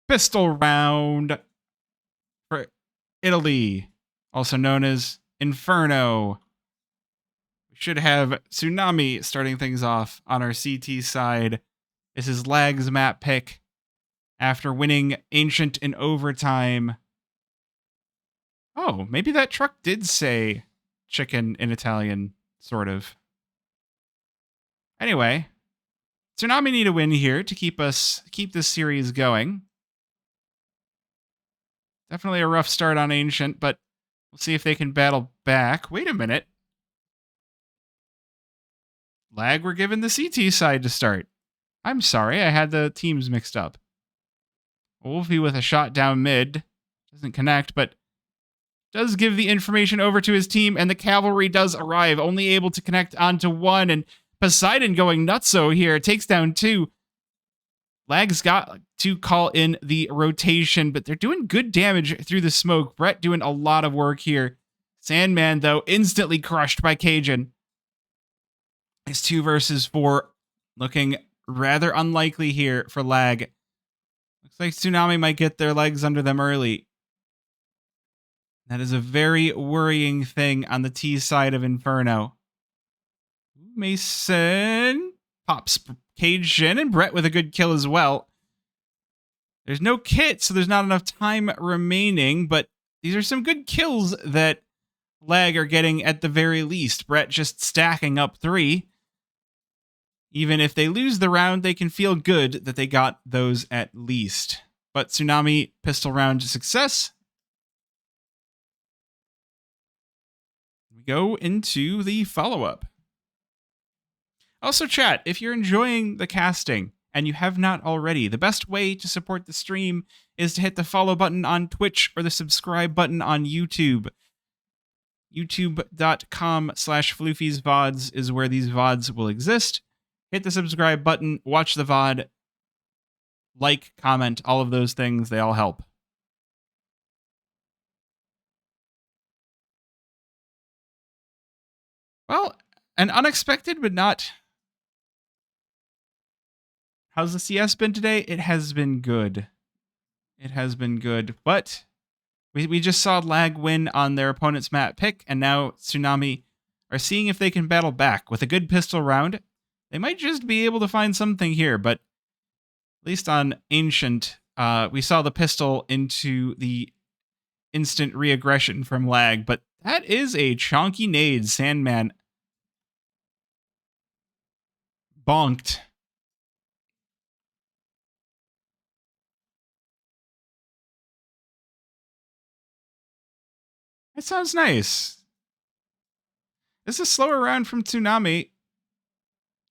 pistol round for Italy, also known as Inferno. We should have Tsunami starting things off on our CT side. This is Lag's map pick after winning Ancient in overtime. Oh, maybe that truck did say chicken in Italian, sort of. Anyway, Tsunami need a win here to keep this series going. Definitely a rough start on Ancient, but we'll see if they can battle back. Wait a minute. Lag were given the CT side to start. I'm sorry, I had the teams mixed up. Wolfie with a shot down mid. Doesn't connect, but does give the information over to his team, and the cavalry does arrive, only able to connect onto one, and Poseidon going nutso here, takes down two. Lag's got to call in the rotation, but they're doing good damage through the smoke. Brett doing a lot of work here. Sandman, though, instantly crushed by Cajun. It's 2 versus 4, looking rather unlikely here for Lag. Looks like Tsunami might get their legs under them early. That is a very worrying thing on the T side of Inferno. Mason pops Cajun, and Brett with a good kill as well. There's no kit, so there's not enough time remaining, but these are some good kills that Lag are getting at the very least. Brett just stacking up 3. Even if they lose the round, they can feel good that they got those at least. But Tsunami pistol round success. We go into the follow-up. Also, chat, if you're enjoying the casting and you have not already, the best way to support the stream is to hit the follow button on Twitch or the subscribe button on YouTube. YouTube.com/Floofy'sVods is where these VODs will exist. Hit the subscribe button, watch the VOD, like, comment, all of those things, they all help. Well, an unexpected but not... How's the CS been today? It has been good. It has been good, but we just saw Lag win on their opponent's map pick, and now Tsunami are seeing if they can battle back. With a good pistol round, they might just be able to find something here, but at least on Ancient, we saw the pistol into the instant re-aggression from Lag, but that is a chonky nade. Sandman bonked. That sounds nice. This is a slower round from Tsunami.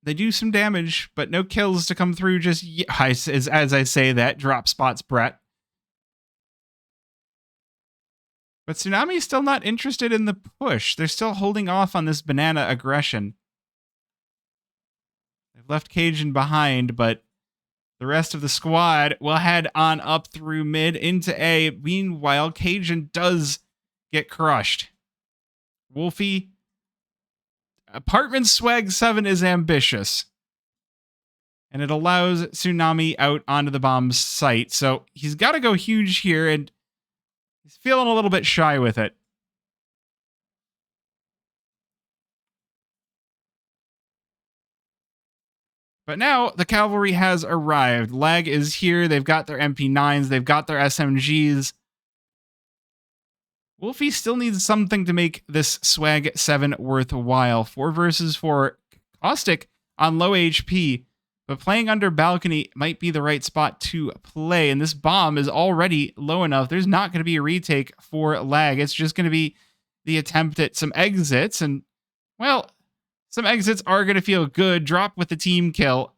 They do some damage, but no kills to come through just yet. As I say that, drop spots Brett. But Tsunami's still not interested in the push. They're still holding off on this banana aggression. They've left Cajun behind, but the rest of the squad will head on up through mid into A. Meanwhile, Cajun does get crushed. Wolfie... Apartment Swag 7 is ambitious. And it allows Tsunami out onto the bomb site. So he's got to go huge here, and he's feeling a little bit shy with it. But now the cavalry has arrived. Lag is here. They've got their MP9s. They've got their SMGs. Wolfie still needs something to make this Swag 7 worthwhile. 4 versus 4. Caustic on low HP, but playing under balcony might be the right spot to play. And this bomb is already low enough. There's not going to be a retake for Lag. It's just going to be the attempt at some exits. And, well, some exits are going to feel good. Drop with the team kill.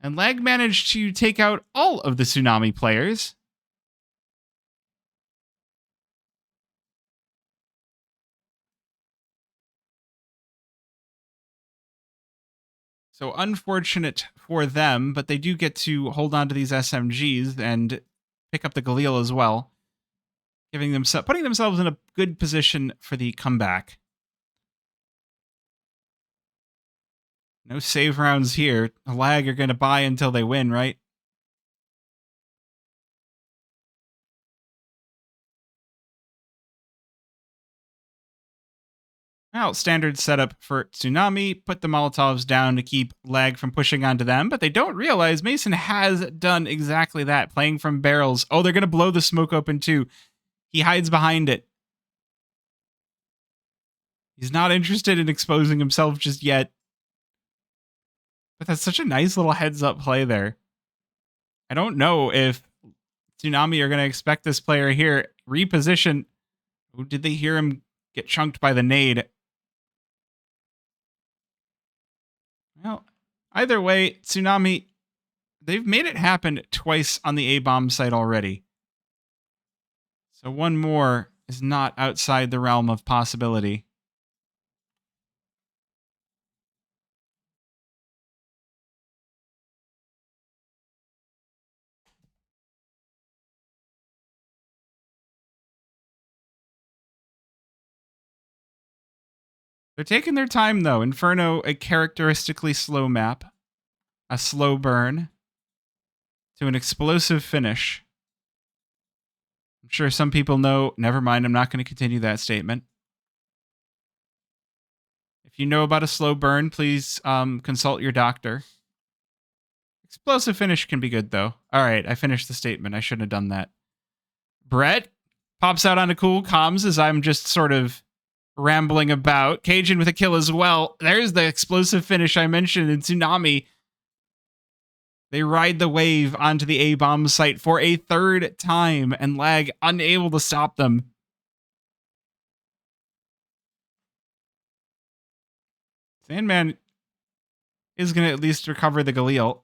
And Lag managed to take out all of the Tsunami players. So unfortunate for them, but they do get to hold on to these SMGs and pick up the Galil as well, putting themselves in a good position for the comeback. No save rounds here. Lag are going to buy until they win, right? Well, standard setup for Tsunami, put the Molotovs down to keep lag from pushing onto them, but they don't realize Mason has done exactly that, playing from barrels. Oh, they're going to blow the smoke open too. He hides behind it. He's not interested in exposing himself just yet. But that's such a nice little heads up play there. I don't know if Tsunami are going to expect this player here. Reposition. Oh, did they hear him get chunked by the nade? Well, either way, Tsunami, they've made it happen twice on the A-bomb site already. So one more is not outside the realm of possibility. They're taking their time, though. Inferno, a characteristically slow map. A slow burn to an explosive finish. I'm sure some people know. Never mind, I'm not going to continue that statement. If you know about a slow burn, please consult your doctor. Explosive finish can be good, though. All right, I finished the statement. I shouldn't have done that. Brett pops out on a cool comms as I'm just sort of rambling about. Cajun with a kill as well. There's the explosive finish I mentioned in Tsunami. They ride the wave onto the A-bomb site for a third time, and lag unable to stop them. Sandman is going to at least recover the Galil.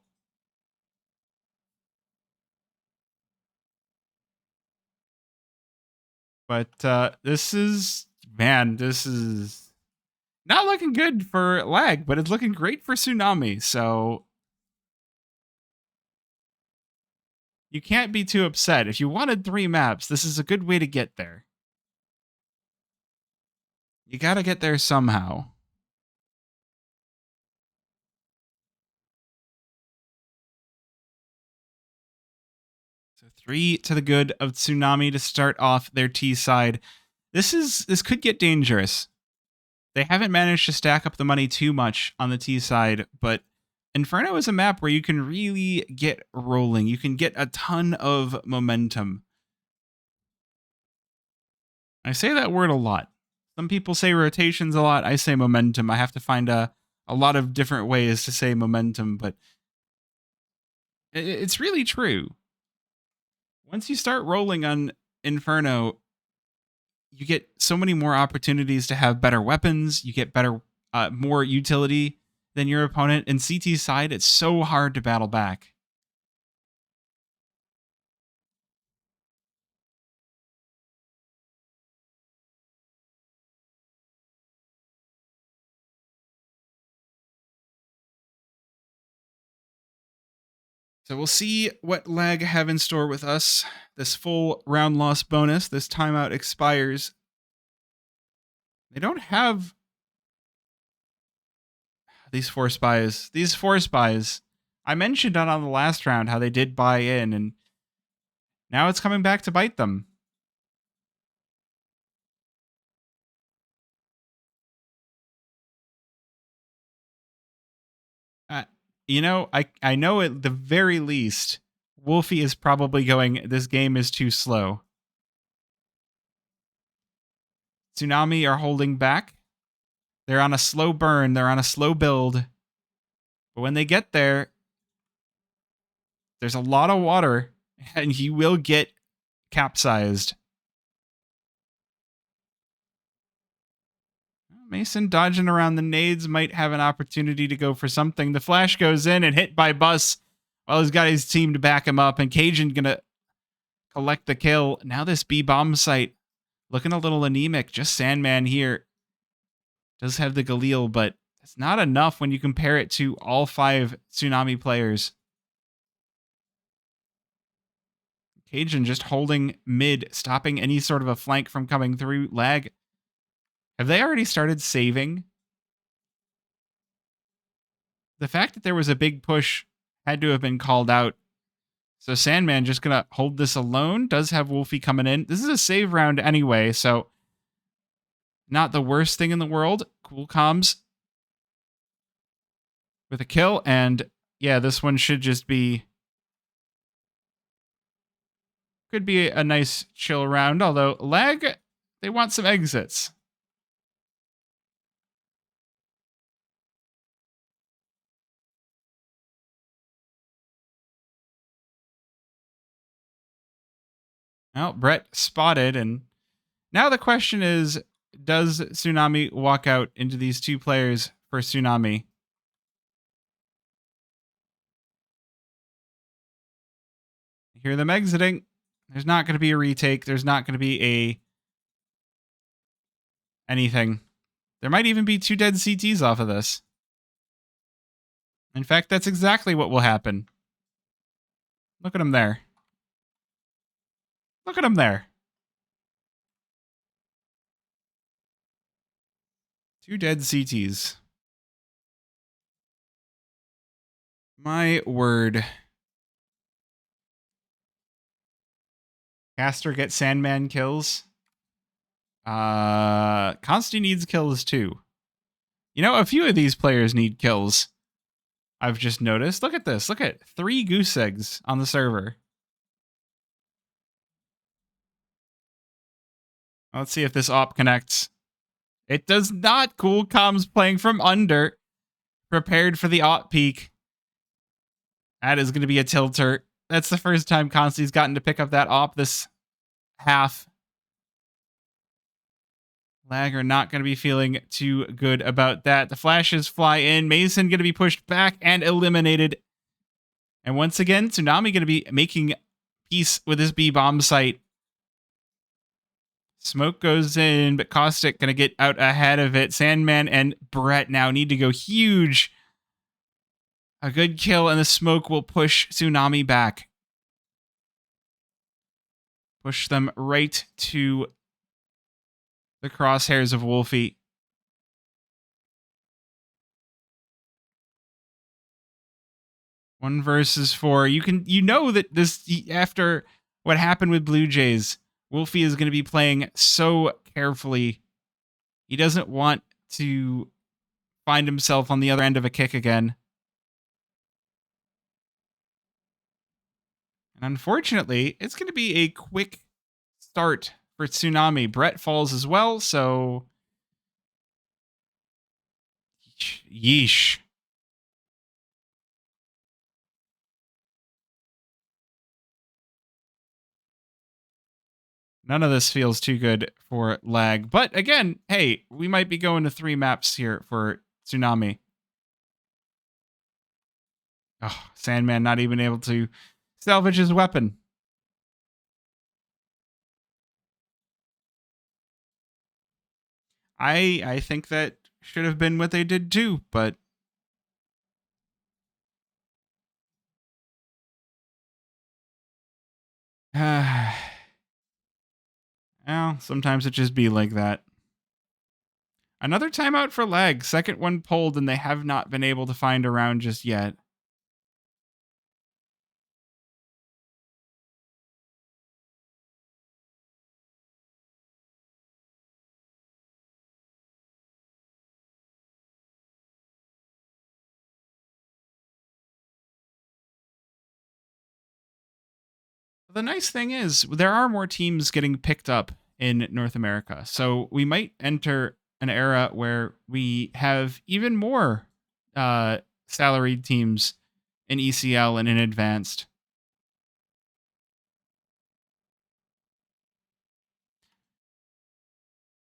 But this is not looking good for lag, but it's looking great for Tsunami. So you can't be too upset. If you wanted 3 maps, this is a good way to get there. You got to get there somehow. So 3 to the good of Tsunami to start off their T side. This could get dangerous. They haven't managed to stack up the money too much on the T side, but Inferno is a map where you can really get rolling. You can get a ton of momentum. I say that word a lot. Some people say rotations a lot. I say momentum. I have to find a lot of different ways to say momentum, but it's really true. Once you start rolling on Inferno, you get so many more opportunities to have better weapons. You get better, more utility than your opponent. And CT side, it's so hard to battle back. So we'll see what lag have in store with us. This full round loss bonus, this timeout expires. They don't have these 4 spies. These 4 spies. I mentioned on the last round how they did buy in, and now it's coming back to bite them. You know, I know at the very least, Wolfie is probably going, this game is too slow. Tsunami are holding back. They're on a slow burn. They're on a slow build. But when they get there, there's a lot of water, and he will get capsized. Mason dodging around the nades might have an opportunity to go for something. The flash goes in and hit by Bus while he's got his team to back him up, and Cajun gonna collect the kill. Now this B-bomb site looking a little anemic. Just Sandman here. Does have the Galil, but it's not enough when you compare it to all 5 Tsunami players. Cajun just holding mid, stopping any sort of a flank from coming through. Lag. Have they already started saving? The fact that there was a big push had to have been called out. So Sandman just going to hold this alone. Does have Wolfie coming in. This is a save round anyway, so Not the worst thing in the world. Cool comms with a kill. And yeah, this one should just be... Could be a nice chill round. Although lag, they want some exits. Well, Brett spotted, and now the question is, does Tsunami walk out into these two players for Tsunami? Hear them exiting. There's not going to be a retake. There's not going to be a anything. There might even be 2 dead CTs off of this. In fact, that's exactly what will happen. Look at him there. Look at him there. 2 dead CTs. My word. Caster gets Sandman kills. Consti needs kills too. You know, a few of these players need kills. I've just noticed. Look at this. Look at 3 goose eggs on the server. Let's see if this op connects. It does not. Cool comms playing from under. Prepared for the op peak. That is going to be a tilter. That's the first time Consti's gotten to pick up that op this half. Lag are not going to be feeling too good about that. The flashes fly in. Mason going to be pushed back and eliminated. And once again, Tsunami going to be making peace with his B-bomb site. Smoke goes in, but Caustic going to get out ahead of it. Sandman and Brett now need to go huge. A good kill, and the smoke will push Tsunami back. Push them right to the crosshairs of Wolfie. One versus 4. You know that this, after what happened with Blue Jays, Wolfie is going to be playing so carefully. He doesn't want to find himself on the other end of a kick again. And unfortunately, it's going to be a quick start for Tsunami. Brett falls as well, so... Yeesh. None of this feels too good for lag. But again, hey, we might be going to 3 maps here for Tsunami. Oh, Sandman not even able to salvage his weapon. I think that should have been what they did too, but... Well, sometimes it just be like that. Another timeout for lag. Second one pulled, and they have not been able to find a round just yet. The nice thing is, there are more teams getting picked up in North America. So we might enter an era where we have even more salaried teams in ECL and in Advanced.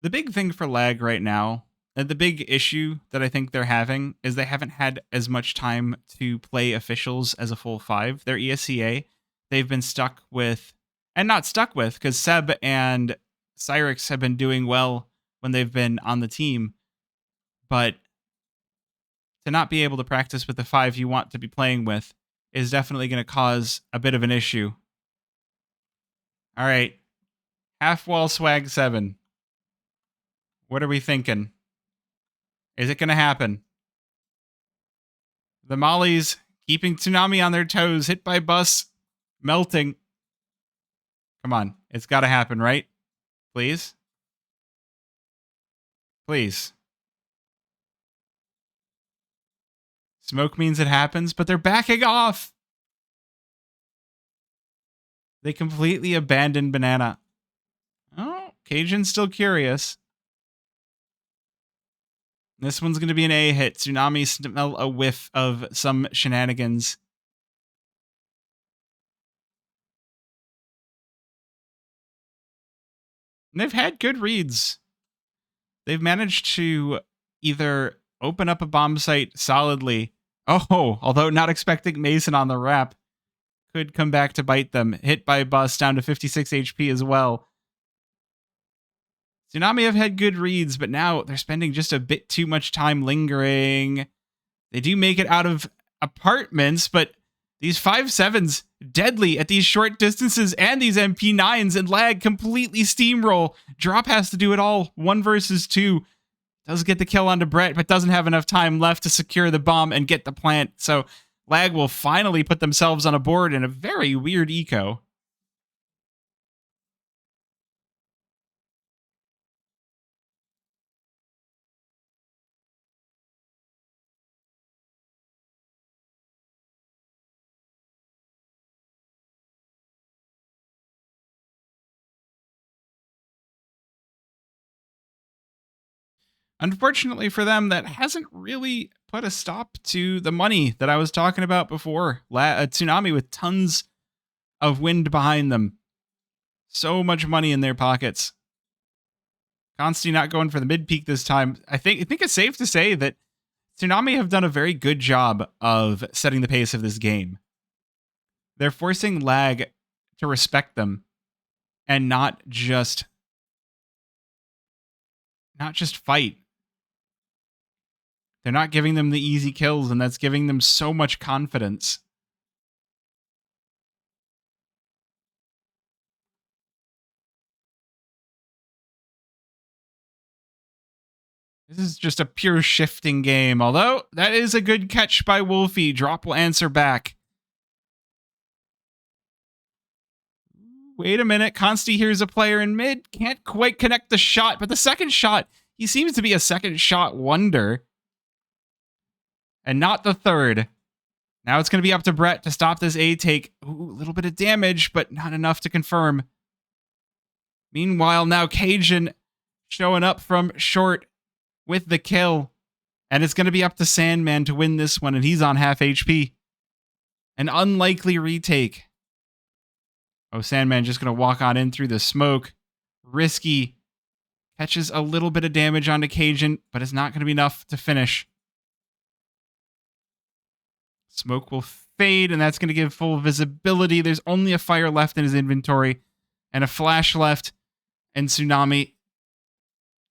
The big thing for lag right now, and the big issue that I think they're having, is they haven't had as much time to play officials as a full 5. Their ESCA, they've been stuck with, and not stuck with, because Seb and Cyrix have been doing well when they've been on the team, but to not be able to practice with the 5 you want to be playing with is definitely going to cause a bit of an issue. All right. Half wall swag 7. What are we thinking? Is it going to happen? The Mollies keeping Tsunami on their toes, hit by bus, melting. Come on. It's got to happen, right? Please? Please. Smoke means it happens, but they're backing off. They completely abandoned Banana. Oh, Cajun's still curious. This one's going to be an A hit. Tsunami smell a whiff of some shenanigans. And they've had good reads. They've managed to either open up a bomb site solidly. Oh, although not expecting Mason on the wrap. Could come back to bite them. Hit by a bus down to 56 HP as well. Tsunami have had good reads, but now they're spending just a bit too much time lingering. They do make it out of apartments, but these 5.7s deadly at these short distances, and these MP9s and lag completely steamroll. Drop has to do it all. 1 versus 2. Does get the kill onto Brett, but doesn't have enough time left to secure the bomb and get the plant. So lag will finally put themselves on a board in a very weird eco. Unfortunately for them, that hasn't really put a stop to the money that I was talking about before. Tsunami with tons of wind behind them. So much money in their pockets. Consti not going for the mid peak this time. I think it's safe to say that Tsunami have done a very good job of setting the pace of this game. They're forcing lag to respect them and not just fight. They're not giving them the easy kills, and that's giving them so much confidence. This is just a pure shifting game, although that is a good catch by Wolfie. Drop will answer back. Wait a minute. Consti hears a player in mid. Can't quite connect the shot, but the second shot, he seems to be a second shot wonder. And not the third. Now it's going to be up to Brett to stop this A take. Ooh, a little bit of damage, but not enough to confirm. Meanwhile, now Cajun showing up from short with the kill. And it's going to be up to Sandman to win this one, and he's on half HP. An unlikely retake. Oh, Sandman just going to walk on in through the smoke. Risky. Catches a little bit of damage onto Cajun, but it's not going to be enough to finish. Smoke will fade, and that's going to give full visibility. There's only a fire left in his inventory and a flash left. And Tsunami,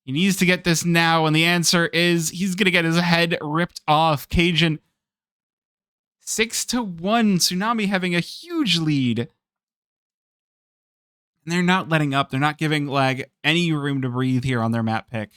he needs to get this now, and the answer is he's going to get his head ripped off. Cajun 6-1. Tsunami having a huge lead. And they're not letting up. They're not giving lag any room to breathe here on their map pick.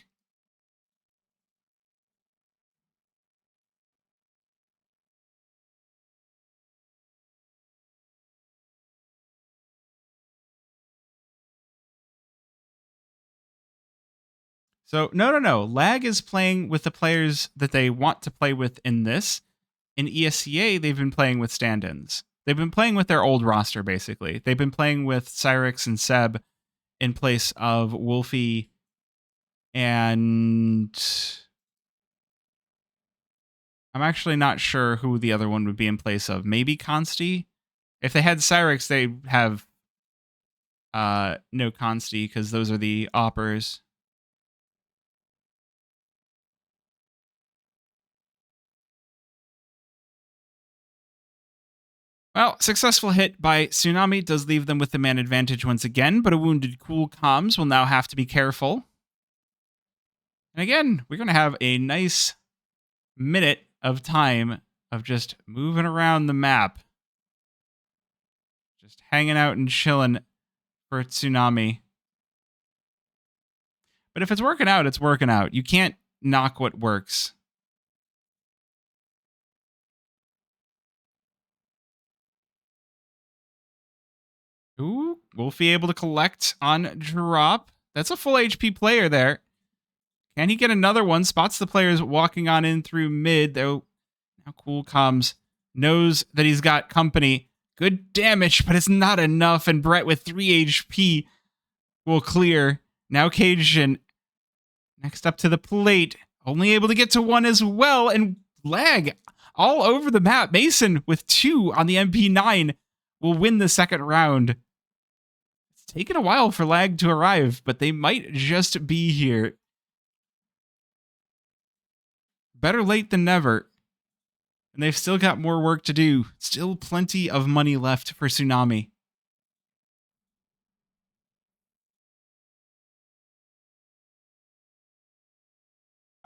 So, no. Lag is playing with the players that they want to play with in this. In ESCA, they've been playing with stand-ins. They've been playing with their old roster, basically. They've been playing with Cyrix and Seb in place of Wolfie and... I'm actually not sure who the other one would be in place of. Maybe Consti? If they had Cyrix, they'd have no Consti, because those are the oppers. Well, successful hit by Tsunami does leave them with the man advantage once again, but a wounded Cool Comms will now have to be careful. And again, we're going to have a nice minute of time of just moving around the map. Just hanging out and chilling for Tsunami. But if it's working out, it's working out. You can't knock what works. Ooh, Wolfie able to collect on drop. That's a full HP player there. Can he get another one? Spots the players walking on in through mid, though. Now Cool Comms knows that he's got company. Good damage, but it's not enough. And Brett with 3 HP will clear. Now Cajun next up to the plate. Only able to get to 1 as well. And lag all over the map. Mason with 2 on the MP9 will win the second round. It's taken a while for lag to arrive, but they might just be here. Better late than never. And they've still got more work to do. Still plenty of money left for Tsunami.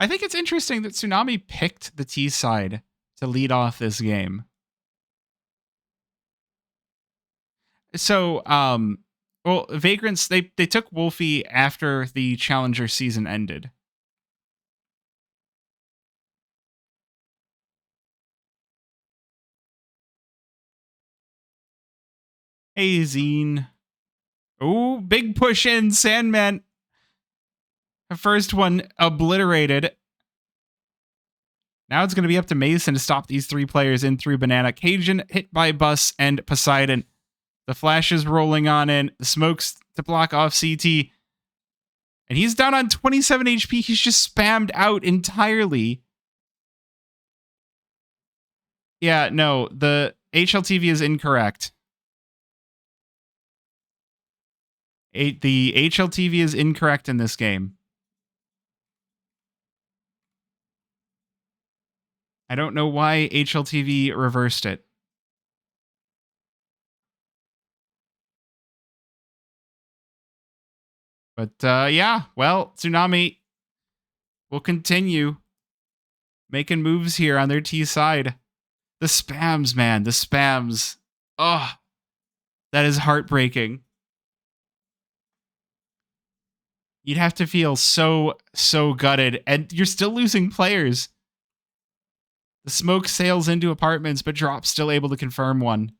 I think it's interesting that Tsunami picked the T side to lead off this game. So, well, Vagrants, they took Wolfie after the Challenger season ended. Hey, Zine. Oh, big push in. Sandman. The first one obliterated. Now it's going to be up to Mason to stop these 3 players in through Banana. Cajun hit by Bus and Poseidon. The flash is rolling on in. The smokes to block off CT. And he's down on 27 HP. He's just spammed out entirely. Yeah, no, the HLTV is incorrect. The HLTV is incorrect in this game. I don't know why HLTV reversed it. But yeah, well, Tsunami will continue making moves here on their T side. The spams, man, the spams. Oh, that is heartbreaking. You'd have to feel so gutted, and you're still losing players. The smoke sails into apartments, but Drop's still able to confirm one.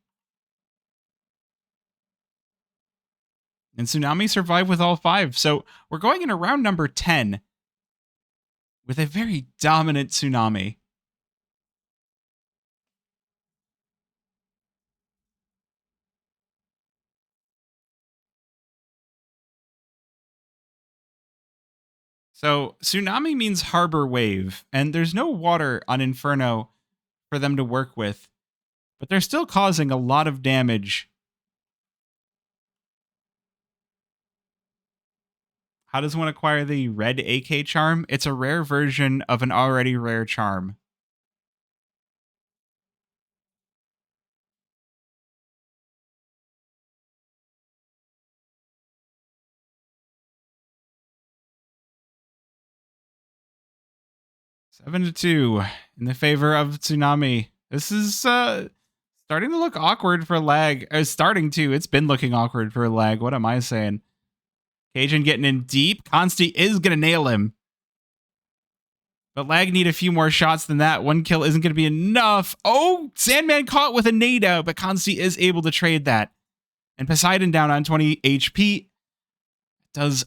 And Tsunami survived with all 5. So we're going into round number 10 with a very dominant Tsunami. So Tsunami means harbor wave, and there's no water on Inferno for them to work with, but they're still causing a lot of damage. How does one acquire the red AK charm? It's a rare version of an already rare charm. Seven to 2 in the favor of Tsunami. This is starting to look awkward for lag. Starting to. It's been looking awkward for lag. What am I saying? Cajun getting in deep. Consti is going to nail him. But lag need a few more shots than that. 1 kill isn't going to be enough. Oh, Sandman caught with a nade out, but Consti is able to trade that. And Poseidon down on 20 HP does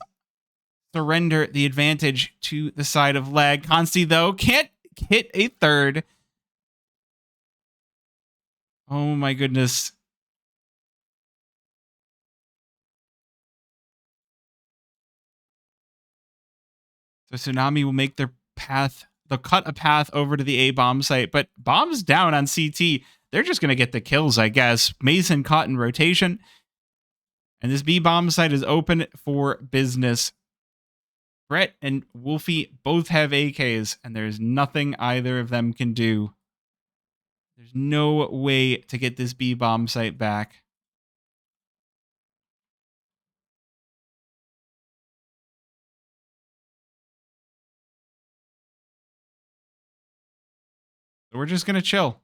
surrender the advantage to the side of lag. Consti, though, can't hit a third. Oh, my goodness. So Tsunami will make their path, they'll cut a path over to the A bomb site, but bombs down on CT. They're just going to get the kills, I guess. Mason caught in rotation. And this B bomb site is open for business. Brett and Wolfie both have AKs, and there's nothing either of them can do. There's no way to get this B bomb site back. So we're just going to chill.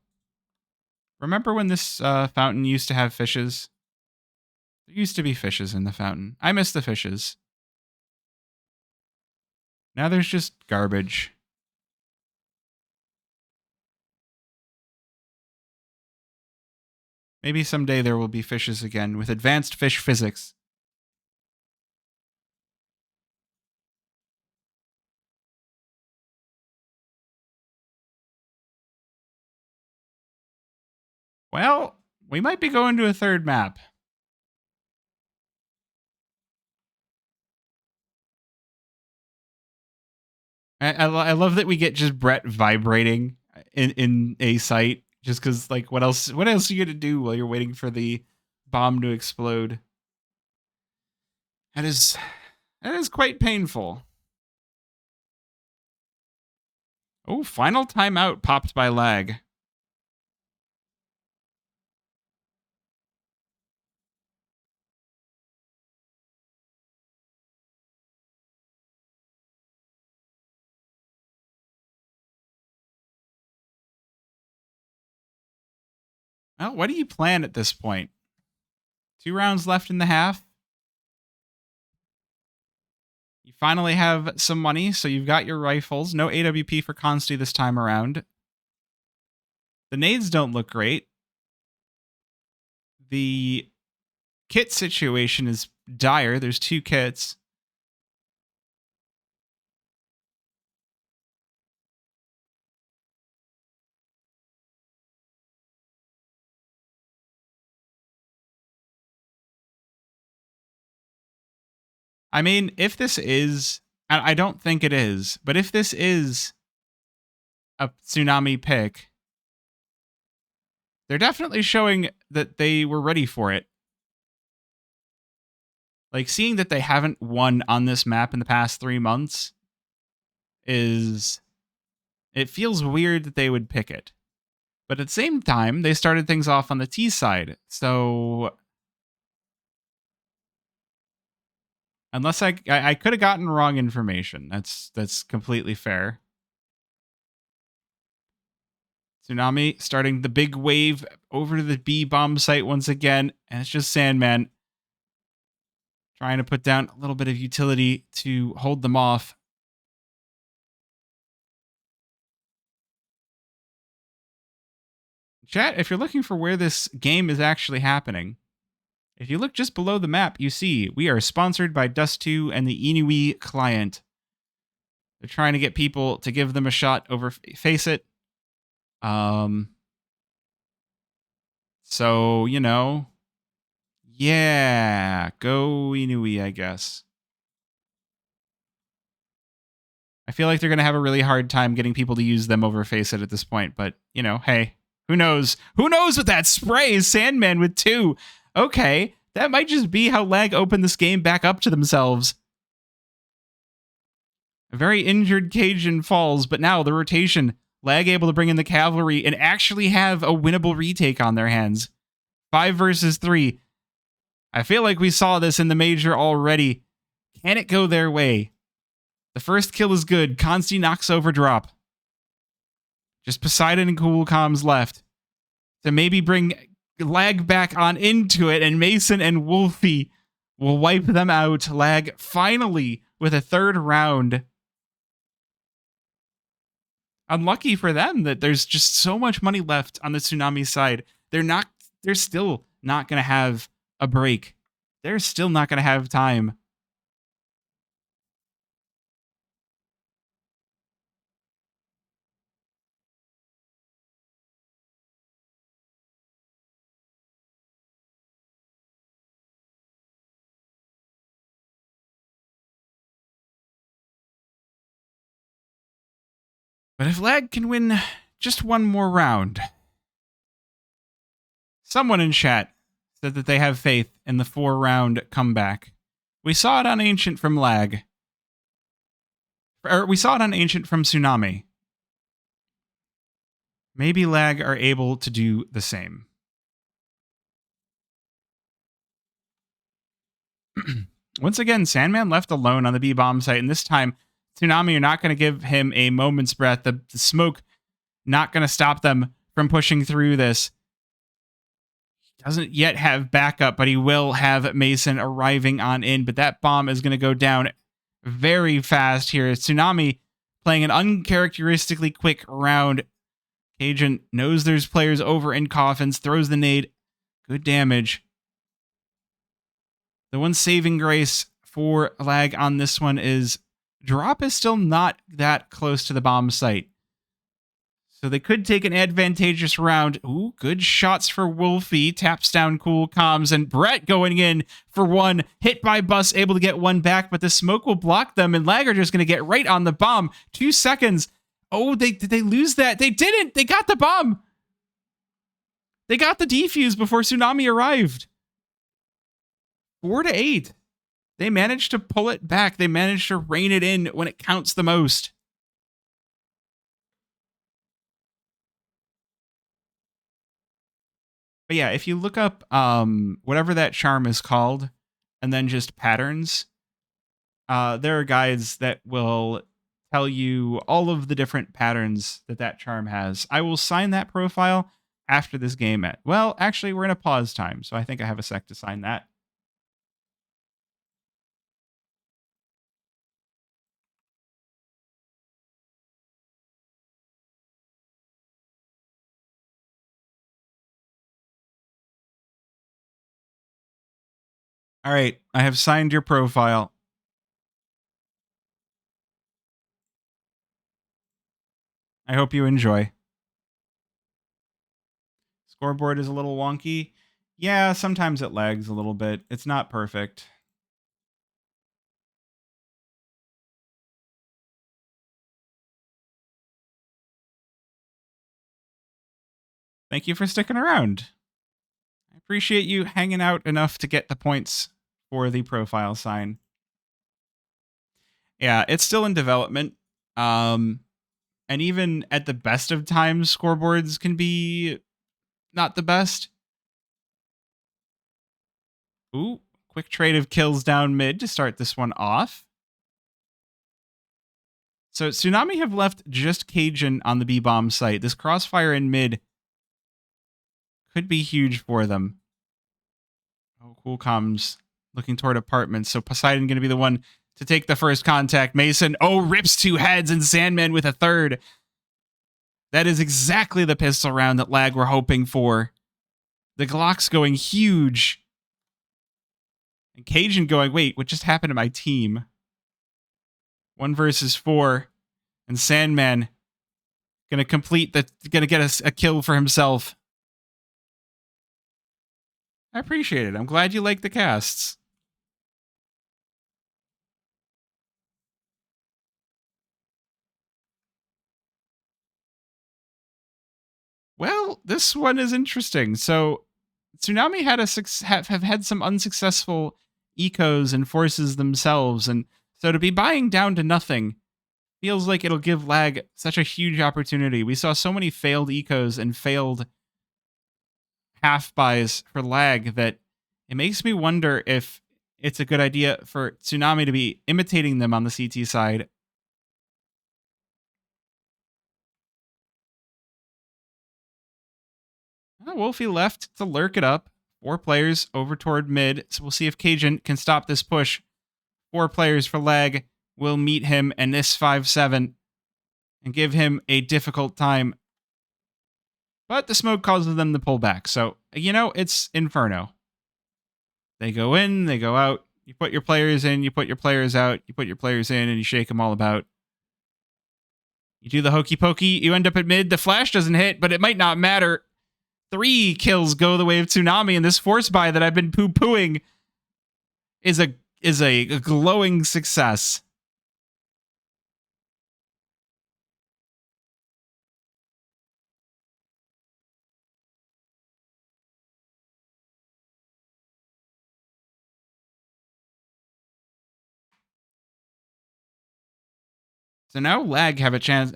Remember when this fountain used to have fishes? There used to be fishes in the fountain. I miss the fishes. Now there's just garbage. Maybe someday there will be fishes again with advanced fish physics. Well, we might be going to a third map. I love that we get just Brett vibrating in a site just because, like, what else are you gonna do while you're waiting for the bomb to explode? That is quite painful. Oh, final timeout popped by lag. Well, what do you plan at this point? 2 rounds left in the half. You finally have some money, so you've got your rifles. No AWP for Consti this time around. The nades don't look great. The kit situation is dire. There's 2 kits. I mean, if this is, I don't think it is, but if this is a Tsunami pick, they're definitely showing that they were ready for it. Like, seeing that they haven't won on this map in the past 3 months it feels weird that they would pick it. But at the same time, they started things off on the T side. So unless I could have gotten wrong information. That's completely fair. Tsunami starting the big wave over to the B bomb site once again, and it's just Sandman trying to put down a little bit of utility to hold them off. Chat, if you're looking for where this game is actually happening, if you look just below the map, you see we are sponsored by Dust2 and the INUI client. They're trying to get people to give them a shot over Faceit. So, you know, yeah, go INUI, I guess. I feel like they're going to have a really hard time getting people to use them over Faceit at this point, but, you know, hey, who knows? Who knows with that spray? Sandman with 2. Okay, that might just be how lag opened this game back up to themselves. A very injured Cajun falls, but now the rotation. Lag able to bring in the cavalry and actually have a winnable retake on their hands. 5 versus 3. I feel like we saw this in the major already. Can it go their way? The first kill is good. Consti knocks over drop. Just Poseidon and Cool Comms left to maybe bring lag back on into it, and Mason and Wolfie will wipe them out. Lag finally with a 3rd round. Unlucky for them that there's just so much money left on the Tsunami side. They're still not going to have a break. They're still not going to have time. But if lag can win just one more round. Someone in chat said that they have faith in the 4-round comeback. We saw it on Ancient from lag. Or we saw it on Ancient from Tsunami. Maybe lag are able to do the same. Once again, Sandman left alone on the B bomb site, and this time Tsunami are not going to give him a moment's breath. The smoke not going to stop them from pushing through this. He doesn't yet have backup, but he will have Mason arriving on in. But that bomb is going to go down very fast here. Tsunami playing an uncharacteristically quick round. Cajun knows there's players over in coffins, throws the nade. Good damage. The one saving grace for lag on this one is drop is still not that close to the bomb site. So they could take an advantageous round. Ooh, good shots for Wolfie. Taps down cool comms. And Brett going in for one. Hit by Bus, able to get one back, but the smoke will block them. And Lag are just going to get right on the bomb. 2 seconds. Oh, did they lose that? They didn't. They got the bomb. They got the defuse before Tsunami arrived. 4-8. They managed to pull it back. They managed to rein it in when it counts the most. But yeah, if you look up whatever that charm is called, and then just patterns, there are guides that will tell you all of the different patterns that charm has. I will sign that profile after this game. Well, actually, we're in a pause time, so I think I have a sec to sign that. All right, I have signed your profile. I hope you enjoy. Scoreboard is a little wonky. Yeah, sometimes it lags a little bit. It's not perfect. Thank you for sticking around. I appreciate you hanging out enough to get the points for the profile sign. Yeah, it's still in development. And even at the best of times, scoreboards can be not the best. Ooh, quick trade of kills down mid to start this one off. So Tsunami have left just Cajun on the B-bomb site. This crossfire in mid could be huge for them. Oh, cool comms looking toward apartments. So Poseidon going to be the one to take the first contact. Mason, rips 2 heads, and Sandman with a third. That is exactly the pistol round that Lag were hoping for. The Glock's going huge. And Cajun going, wait, what just happened to my team? 1 versus 4. And Sandman gonna get a kill for himself. I appreciate it. I'm glad you like the casts. Well, this one is interesting. So Tsunami had have had some unsuccessful ecos and forces themselves, and so to be buying down to nothing feels like it'll give Lag such a huge opportunity. We saw so many failed ecos and failed half buys for Lag that it makes me wonder if it's a good idea for Tsunami to be imitating them on the CT side. Wolfie left to lurk it up. 4 players over toward mid, so we'll see if Cajun can stop this push. 4 players for Lag will meet him and this 5-7 and give him a difficult time. But the smoke causes them to pull back. So, it's Inferno. They go in, they go out. You put your players in, you put your players out. You put your players in, and you shake them all about. You do the hokey pokey, you end up at mid. The flash doesn't hit, but it might not matter. 3 kills go the way of Tsunami, and this force buy that I've been poo-pooing is a glowing success. So now Lag have a chance,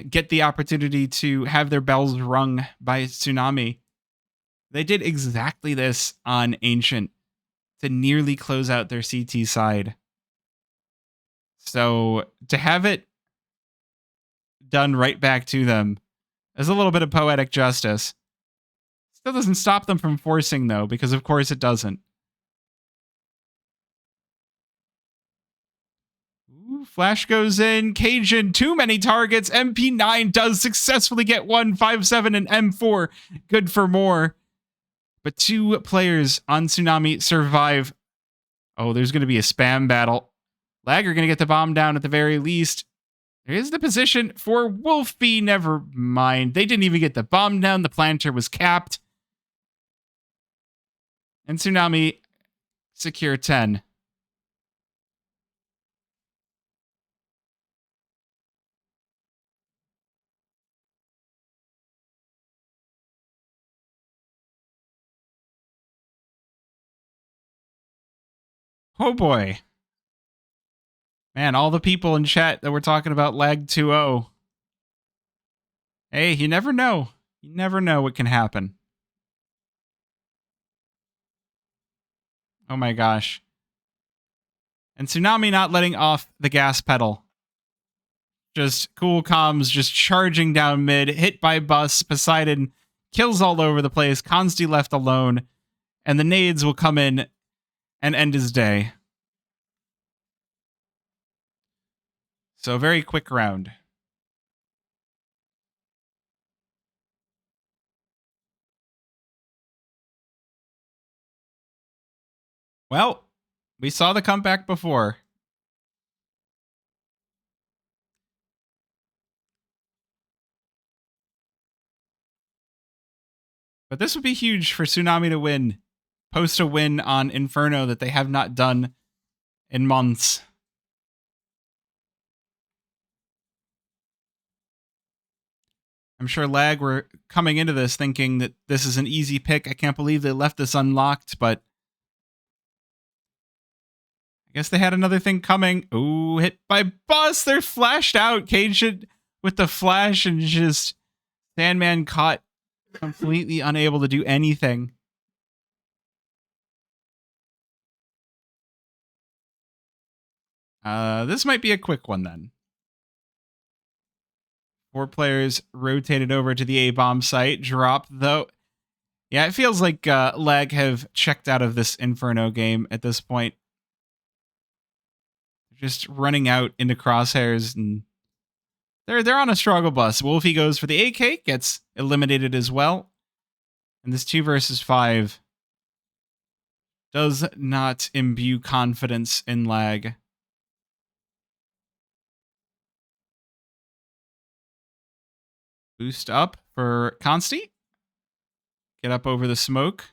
get the opportunity to have their bells rung by Tsunami. They did exactly this on Ancient to nearly close out their CT side. So to have it done right back to them is a little bit of poetic justice. Still doesn't stop them from forcing, though, because of course it doesn't. Ooh, flash goes in. Cajun, too many targets. MP9 does successfully get 1, 5-7, and M4. Good for more. But 2 players on Tsunami survive. Oh, there's going to be a spam battle. Lag are going to get the bomb down at the very least. Here's the position for Wolfie. Never mind. They didn't even get the bomb down. The planter was capped. And Tsunami secure 10. Oh boy. Man, all the people in chat that were talking about lag 2-0. Hey, you never know. You never know what can happen. Oh my gosh. And Tsunami not letting off the gas pedal. Just cool comms, just charging down mid, hit by bus. Poseidon kills all over the place. Consti left alone. And the nades will come in and end his day. So very quick round. Well, we saw the comeback before. But this would be huge for Tsunami to win. Post a win on Inferno that they have not done in months. I'm sure Lag were coming into this thinking that this is an easy pick. I can't believe they left this unlocked, but I guess they had another thing coming. Ooh, hit by bus. They're flashed out. Cajun with the flash and just Sandman caught, completely unable to do anything. This might be a quick one then. 4 players rotated over to the A-bomb site. Dropped, though. Yeah, it feels like Lag have checked out of this Inferno game at this point. Just running out into crosshairs, and they're on a struggle bus. Wolfie goes for the AK, gets eliminated as well. And this 2 versus 5 does not imbue confidence in Lag. Boost up for Consti. Get up over the smoke.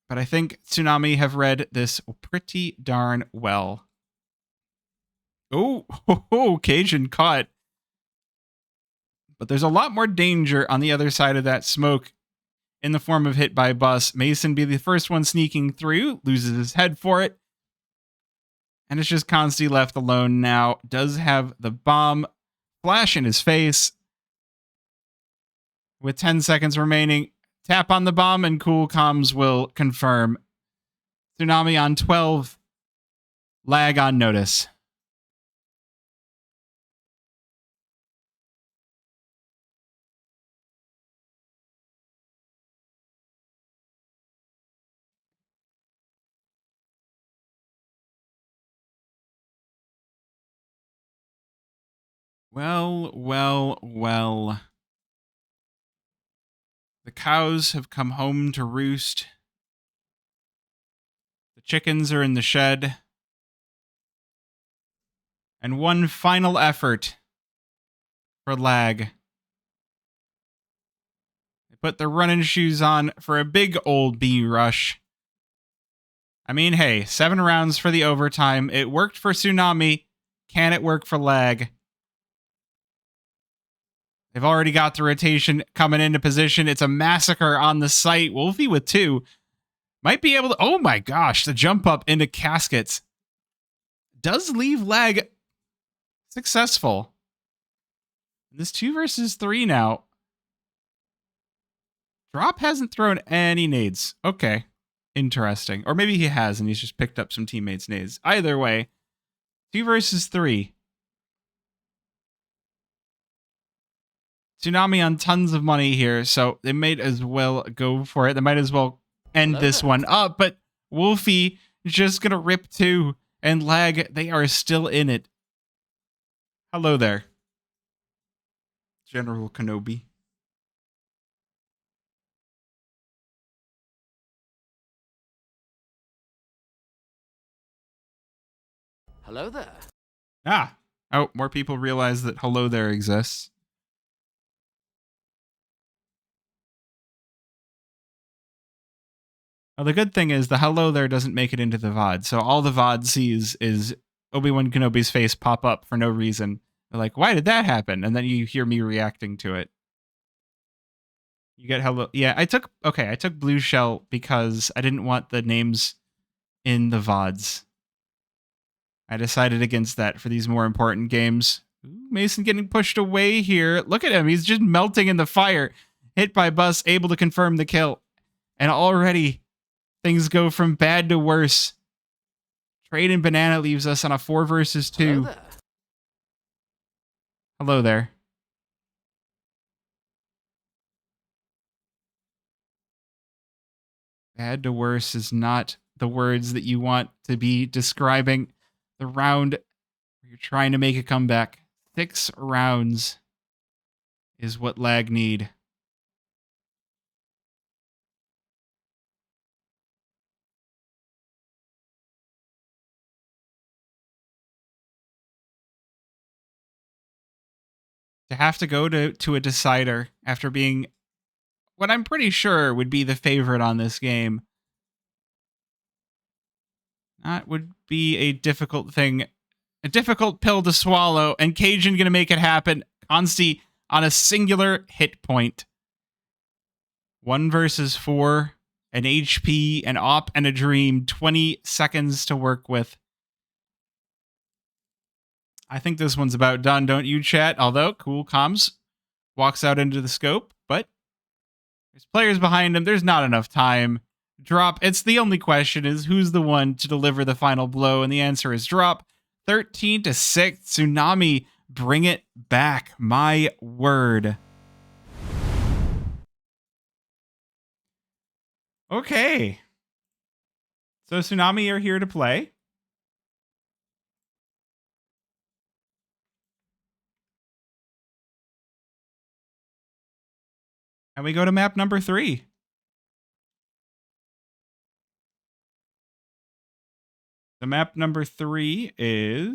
But I think Tsunami have read this pretty darn well. Oh, Cajun caught. But there's a lot more danger on the other side of that smoke in the form of hit by bus. Mason be the first one sneaking through, loses his head for it. And it's just Consti left alone now. Does have the bomb flash in his face. With 10 seconds remaining, tap on the bomb and cool comms will confirm. Tsunami on 12. Lag on notice. Well. The cows have come home to roost. The chickens are in the shed. And one final effort for Lag. They put their running shoes on for a big old B rush. I mean, hey, 7 rounds for the overtime. It worked for Tsunami. Can it work for Lag? They've already got the rotation coming into position. It's a massacre on the site. Wolfie with 2. Might be able to... Oh my gosh, the jump up into caskets does leave Lag successful. This 2 versus 3 now. Drop hasn't thrown any nades. Okay. Interesting. Or maybe he has and he's just picked up some teammates' nades. Either way, 2 versus 3. Tsunami on tons of money here, so they might as well go for it. They might as well end this one up, but Wolfie is just going to rip 2, and Lag, they are still in it. Hello there, General Kenobi. Hello there. Ah. Oh, more people realize that hello there exists. Well, the good thing is the hello there doesn't make it into the VOD. So all the VOD sees is Obi-Wan Kenobi's face pop up for no reason. They're like, why did that happen? And then you hear me reacting to it. You get hello. Yeah, I took Blue Shell because I didn't want the names in the VODs. I decided against that for these more important games. Ooh, Mason getting pushed away here. Look at him. He's just melting in the fire. Hit by bus, able to confirm the kill. And already things go from bad to worse. Trade and Banana leaves us on a 4 versus 2. Hello there. Hello there. Bad to worse is not the words that you want to be describing the round where you're trying to make a comeback. 6 rounds is what Lag need. To have to go to a decider after being what I'm pretty sure would be the favorite on this game. That would be a difficult thing. A difficult pill to swallow, and Cajun gonna make it happen. Consti on a singular hit point. 1 versus 4, an HP, an op, and a dream. 20 seconds to work with. I think this one's about done, don't you, chat? Although, cool comms walks out into the scope, but there's players behind him. There's not enough time. Drop. It's the only question is who's the one to deliver the final blow, and the answer is Drop. 13-6. Tsunami, bring it back. My word. Okay. So Tsunami are here to play. And we go to map number 3. The map number 3 is